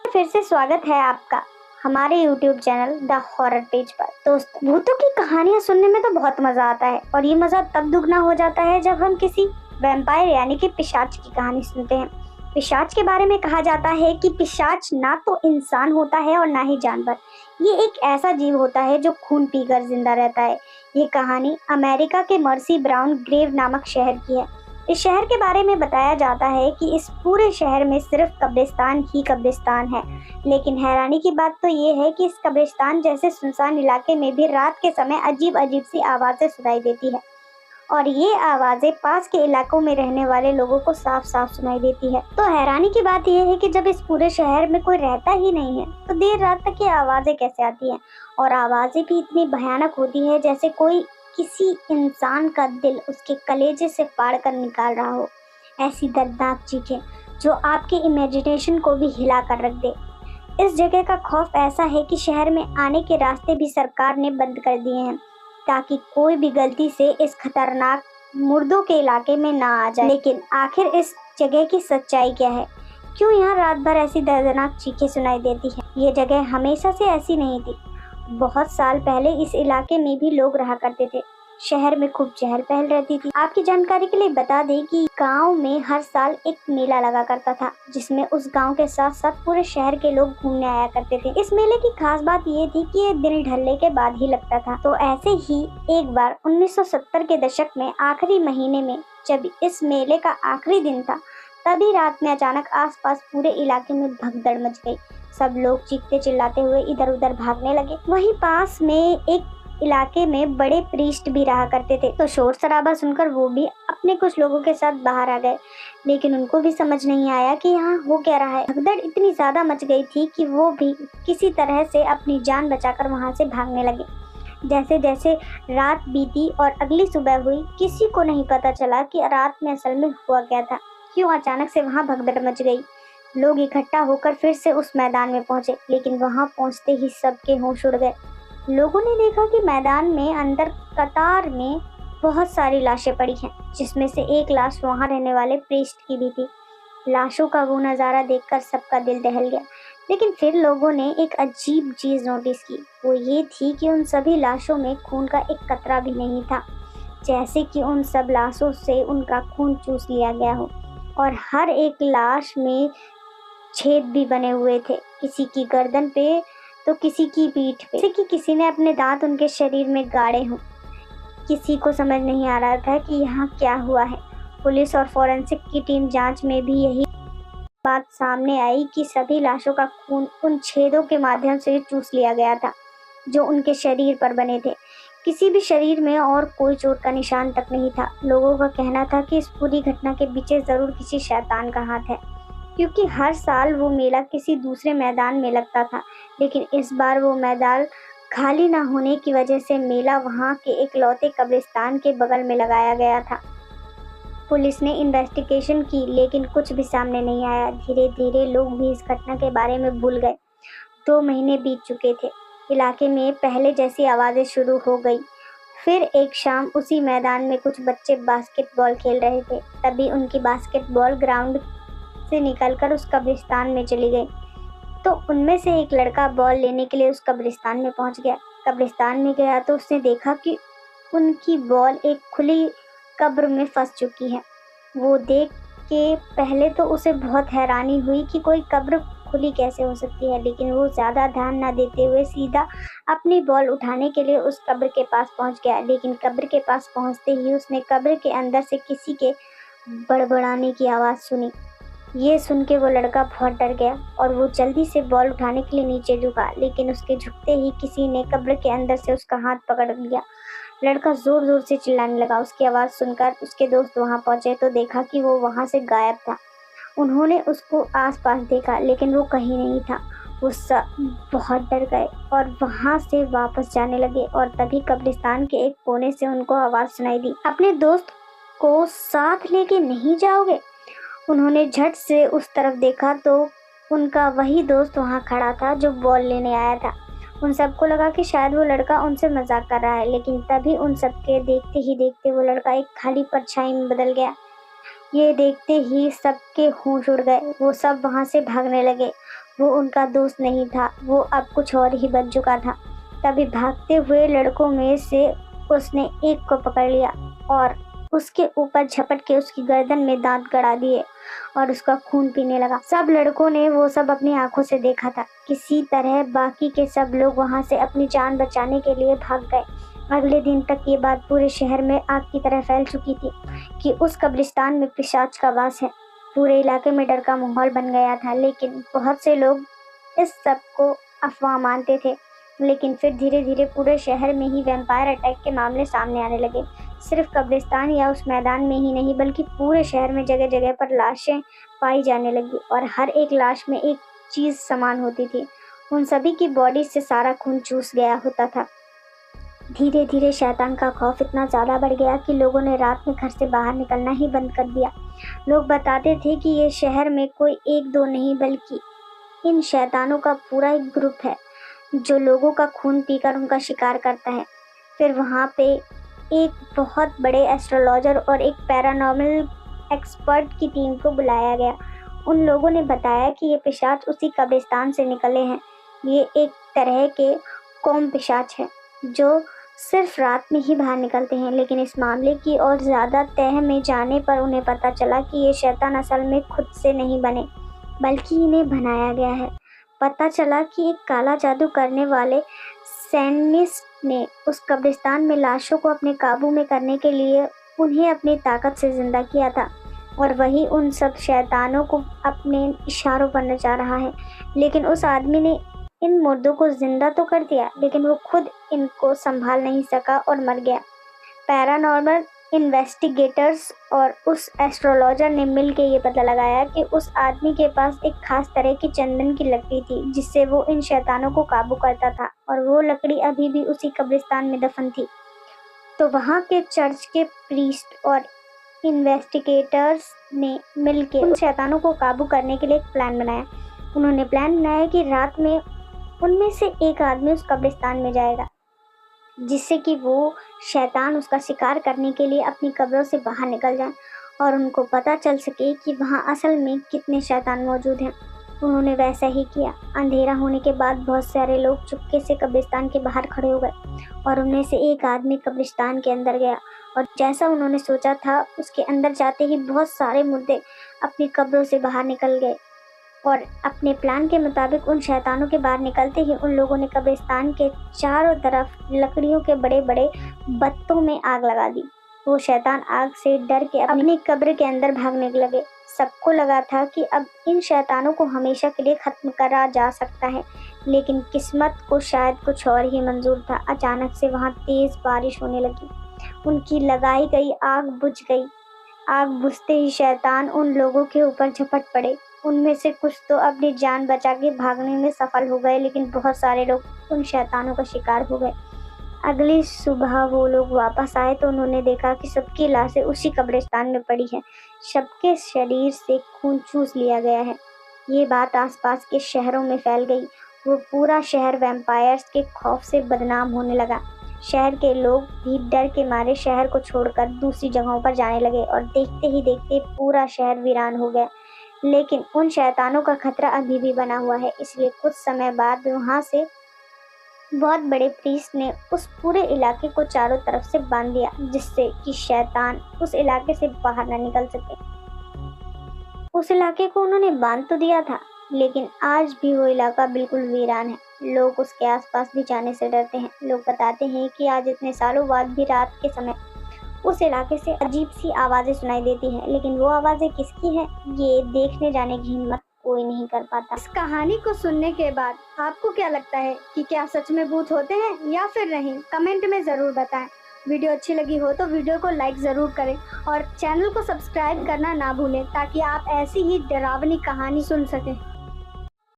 फिर से स्वागत है आपका हमारे YouTube channel the horror page पर। दोस्त, भूतों की कहानियां सुनने में तो बहुत मजा आता है और ये मजा तब दुगना हो जाता है जब हम किसी वैम्पायर यानी कि पिशाच की कहानी सुनते हैं। पिशाच के बारे में कहा जाता है कि पिशाच ना तो इंसान होता है और ना ही जानवर। ये एक ऐसा जीव होता है जो खून पीकर जिंदा रहता है। ये कहानी अमेरिका के मर्सी ब्राउन ग्रेव नामक शहर की है। इस शहर के बारे में बताया जाता है कि इस पूरे शहर में सिर्फ कब्रिस्तान ही कब्रिस्तान है। लेकिन हैरानी की बात तो ये है कि इस कब्रिस्तान जैसे सुनसान इलाके में भी रात के समय अजीब अजीब सी आवाजें सुनाई देती है और ये आवाजें पास के इलाकों में रहने वाले लोगों को साफ साफ सुनाई देती है। तो हैरानी की बात यह है कि जब इस पूरे शहर में कोई रहता ही नहीं है तो देर रात तक ये आवाजें कैसे आती हैं, और आवाजें भी इतनी भयानक होती है जैसे कोई किसी इंसान का दिल उसके कलेजे से फाड़ कर निकाल रहा हो। ऐसी दर्दनाक चीखें जो आपके इमेजिनेशन को भी हिला कर रख दे। इस जगह का खौफ ऐसा है कि शहर में आने के रास्ते भी सरकार ने बंद कर दिए हैं ताकि कोई भी गलती से इस खतरनाक मुर्दों के इलाके में ना आ जाए। लेकिन आखिर इस जगह की सच्चाई क्या है? क्यों यहाँ रात भर ऐसी दर्दनाक चीखें सुनाई देती हैं? ये जगह हमेशा से ऐसी नहीं थी। बहुत साल पहले इस इलाके में भी लोग रहा करते थे। शहर में खूब चहल पहल रहती थी। आपकी जानकारी के लिए बता दें कि गांव में हर साल एक मेला लगा करता था जिसमें उस गांव के साथ साथ पूरे शहर के लोग घूमने आया करते थे। इस मेले की खास बात ये थी कि ये दिन ढलने के बाद ही लगता था। तो ऐसे ही एक बार 1970 के दशक में आखिरी महीने में जब इस मेले का आखिरी दिन था, तभी रात में अचानक आसपास पूरे इलाके में भगदड़ मच गई। सब लोग चीखते चिल्लाते हुए इधर उधर भागने लगे। वहीं पास में एक इलाके में बड़े प्रीस्ट भी रहा करते थे, तो शोर शराबा सुनकर वो भी अपने कुछ लोगों के साथ बाहर आ गए। लेकिन उनको भी समझ नहीं आया कि यहाँ हो क्या रहा है। भगदड़ इतनी ज्यादा मच गई थी कि वो भी किसी तरह से अपनी जान बचाकर वहाँ से भागने लगे। जैसे जैसे रात बीती और अगली सुबह हुई, किसी को नहीं पता चला कि रात में असल में हुआ क्या था, क्यों अचानक से वहाँ भगदड़ मच गई। लोग इकट्ठा होकर फिर से उस मैदान में पहुंचे, लेकिन वहां पहुंचते ही सबके होश उड़ गए। लोगों ने देखा कि मैदान में अंदर कतार में बहुत सारी लाशें पड़ी हैं, जिसमें से एक लाश वहां रहने वाले प्रीस्ट की भी थी। लाशों का वो नज़ारा देखकर सबका दिल दहल गया। लेकिन फिर लोगों ने एक अजीब चीज नोटिस की। वो ये थी कि उन सभी लाशों में खून का एक कतरा भी नहीं था, जैसे कि उन सब लाशों से उनका खून चूस लिया गया हो। और हर एक लाश में छेद भी बने हुए थे, किसी की गर्दन पे तो किसी की पीठ पे, जैसे कि किसी ने अपने दांत उनके शरीर में गाड़े हों। किसी को समझ नहीं आ रहा था कि यहाँ क्या हुआ है। पुलिस और फॉरेंसिक की टीम जांच में भी यही बात सामने आई कि सभी लाशों का खून उन छेदों के माध्यम से चूस लिया गया था जो उनके शरीर पर बने थे। किसी भी शरीर में और कोई चोट का निशान तक नहीं था। लोगों का कहना था कि इस पूरी घटना के पीछे जरूर किसी शैतान का हाथ है, क्योंकि हर साल वो मेला किसी दूसरे मैदान में लगता था, लेकिन इस बार वो मैदान खाली न होने की वजह से मेला वहां के इकलौते कब्रिस्तान के बगल में लगाया गया था। पुलिस ने इन्वेस्टिगेशन की, लेकिन कुछ भी सामने नहीं आया। धीरे धीरे लोग भी इस घटना के बारे में भूल गए। 2 महीने बीत चुके थे। इलाके में पहले जैसी आवाजें शुरू हो गई। फिर एक शाम उसी मैदान में कुछ बच्चे बास्केटबॉल खेल रहे थे। तभी उनकी बास्केटबॉल ग्राउंड से निकलकर उस कब्रिस्तान में चली गई। तो उनमें से एक लड़का बॉल लेने के लिए उस कब्रिस्तान में पहुंच गया। कब्रिस्तान में गया तो उसने देखा कि उनकी बॉल एक खुली कब्र में फंस चुकी है। वो देख के पहले तो उसे बहुत हैरानी हुई कि कोई कब्र खुली कैसे हो सकती है, लेकिन वो ज़्यादा ध्यान ना देते हुए सीधा अपनी बॉल उठाने के लिए उस कब्र के पास पहुंच गया। लेकिन कब्र के पास पहुंचते ही उसने कब्र के अंदर से किसी के बड़बड़ाने की आवाज़ सुनी। ये सुन के वो लड़का बहुत डर गया और वो जल्दी से बॉल उठाने के लिए नीचे झुका, लेकिन उसके झुकते ही किसी ने कब्र के अंदर से उसका हाथ पकड़ लिया। लड़का जोर जोर से चिल्लाने लगा। उसकी आवाज़ सुनकर उसके दोस्त वहां पहुंचे तो देखा कि वो वहां से गायब था। उन्होंने उसको आसपास देखा, लेकिन वो कहीं नहीं था। वो सब बहुत डर गए और वहां से वापस जाने लगे, और तभी कब्रिस्तान के एक कोने से उनको आवाज़ सुनाई दी, अपने दोस्त को साथ लेके नहीं जाओगे? उन्होंने झट से उस तरफ देखा तो उनका वही दोस्त वहां खड़ा था जो बॉल लेने आया था। उन सबको लगा कि शायद वो लड़का उनसे मजाक कर रहा है, लेकिन तभी उन सबके देखते ही देखते वो लड़का एक खाली परछाई में बदल गया। ये देखते ही सबके होश उड़ गए। वो सब वहां से भागने लगे। वो उनका दोस्त नहीं था, वो अब कुछ और ही बन चुका था। तभी भागते हुए लड़कों में से उसने एक को पकड़ लिया और उसके ऊपर झपट के उसकी गर्दन में दांत गड़ा दिए और उसका खून पीने लगा। सब लड़कों ने वो सब अपनी आंखों से देखा था। किसी तरह बाकी के सब लोग वहां से अपनी जान बचाने के लिए भाग गए। अगले दिन तक ये बात पूरे शहर में आग की तरह फैल चुकी थी कि उस कब्रिस्तान में पिशाच का वास है। पूरे इलाके में डर का माहौल बन गया था, लेकिन बहुत से लोग इस सब को अफवाह मानते थे। लेकिन फिर धीरे धीरे पूरे शहर में ही वैम्पायर अटैक के मामले सामने आने लगे। सिर्फ कब्रिस्तान या उस मैदान में ही नहीं, बल्कि पूरे शहर में जगह जगह पर लाशें पाई जाने लगी और हर एक लाश में एक चीज समान होती थी। उन सभी की बॉडी से सारा खून चूस गया होता था। धीरे धीरे शैतान का खौफ इतना ज़्यादा बढ़ गया कि लोगों ने रात में घर से बाहर निकलना ही बंद कर दिया। लोग बताते थे कि ये शहर में कोई एक दो नहीं, बल्कि इन शैतानों का पूरा एक ग्रुप है जो लोगों का खून पीकर उनका शिकार करता है। फिर वहाँ पे एक बहुत बड़े एस्ट्रोलॉजर और एक पैरानॉर्मल एक्सपर्ट की टीम को बुलाया गया। उन लोगों ने बताया कि ये पिशाच उसी कब्रिस्तान से निकले हैं। ये एक तरह के कौम पिशाच है जो सिर्फ रात में ही बाहर निकलते हैं। लेकिन इस मामले की और ज़्यादा तह में जाने पर उन्हें पता चला कि ये शैतान असल में खुद से नहीं बने, बल्कि इन्हें बनाया गया है। पता चला कि एक काला जादू करने वाले सैनिस्ट ने उस कब्रिस्तान में लाशों को अपने काबू में करने के लिए उन्हें अपनी ताकत से जिंदा किया था, और वही उन सब शैतानों को अपने इशारों पर नचा रहा है। लेकिन उस आदमी ने इन मुर्दों को जिंदा तो कर दिया, लेकिन वो खुद इनको संभाल नहीं सका और मर गया। पैरानॉर्मल इन्वेस्टिगेटर्स और उस एस्ट्रोलॉजर ने मिलकर ये पता लगाया कि उस आदमी के पास एक खास तरह की चंदन की लकड़ी थी जिससे वो इन शैतानों को काबू करता था, और वो लकड़ी अभी भी उसी कब्रिस्तान में दफन थी। तो वहाँ के चर्च के प्रीस्ट और इन्वेस्टिगेटर्स ने मिलकर उन शैतानों को काबू करने के लिए एक प्लान बनाया। उन्होंने प्लान बनाया कि रात में उनमें से एक आदमी उस कब्रिस्तान में जाएगा, जिससे कि वो शैतान उसका शिकार करने के लिए अपनी कब्रों से बाहर निकल जाए और उनको पता चल सके कि वहाँ असल में कितने शैतान मौजूद हैं। उन्होंने वैसा ही किया। अंधेरा होने के बाद बहुत सारे लोग चुपके से कब्रिस्तान के बाहर खड़े हो गए और उनमें से एक आदमी कब्रिस्तान के अंदर गया, और जैसा उन्होंने सोचा था उसके अंदर जाते ही बहुत सारे मुर्दे अपनी कब्रों से बाहर निकल गए। और अपने प्लान के मुताबिक उन शैतानों के बाहर निकलते ही उन लोगों ने कब्रिस्तान के चारों तरफ लकड़ियों के बड़े बड़े बत्तों में आग लगा दी। वो शैतान आग से डर के अपनी कब्र के अंदर भागने लगे। सबको लगा था कि अब इन शैतानों को हमेशा के लिए खत्म करा जा सकता है, लेकिन किस्मत को शायद कुछ और ही मंजूर था। अचानक से वहाँ तेज बारिश होने लगी। उनकी लगाई गई आग बुझ गई। आग बुझते ही शैतान उन लोगों के ऊपर झपट पड़े। उनमें से कुछ तो अपनी जान बचा के भागने में सफल हो गए, लेकिन बहुत सारे लोग उन शैतानों का शिकार हो गए। अगली सुबह वो लोग वापस आए तो उन्होंने देखा कि सबकी लाशें उसी कब्रिस्तान में पड़ी हैं। सबके शरीर से खून चूस लिया गया है। ये बात आसपास के शहरों में फैल गई। वो पूरा शहर वैम्पायर्स के खौफ से बदनाम होने लगा। शहर के लोग भी डर के मारे शहर को छोड़कर दूसरी जगहों पर जाने लगे, और देखते ही देखते पूरा शहर वीरान हो गया। लेकिन उन शैतानों का खतरा अभी भी बना हुआ है, इसलिए कुछ समय बाद वहाँ से बहुत बड़े प्रीस्ट ने उस पूरे इलाके को चारों तरफ से बांध दिया, जिससे कि शैतान उस इलाके से बाहर न निकल सके। उस इलाके को उन्होंने बांध तो दिया था, लेकिन आज भी वो इलाका बिल्कुल वीरान है। लोग उसके आसपास भी जाने से डरते हैं। लोग बताते हैं कि आज इतने सालों बाद भी रात के समय उस इलाके से अजीब सी आवाज़ें सुनाई देती हैं, लेकिन वो आवाज़ें किसकी हैं ये देखने जाने की हिम्मत कोई नहीं कर पाता। इस कहानी को सुनने के बाद आपको क्या लगता है कि क्या सच में भूत होते हैं या फिर नहीं? कमेंट में ज़रूर बताएं। वीडियो अच्छी लगी हो तो वीडियो को लाइक ज़रूर करें और चैनल को सब्सक्राइब करना ना भूलें, ताकि आप ऐसी ही डरावनी कहानी सुन सकें।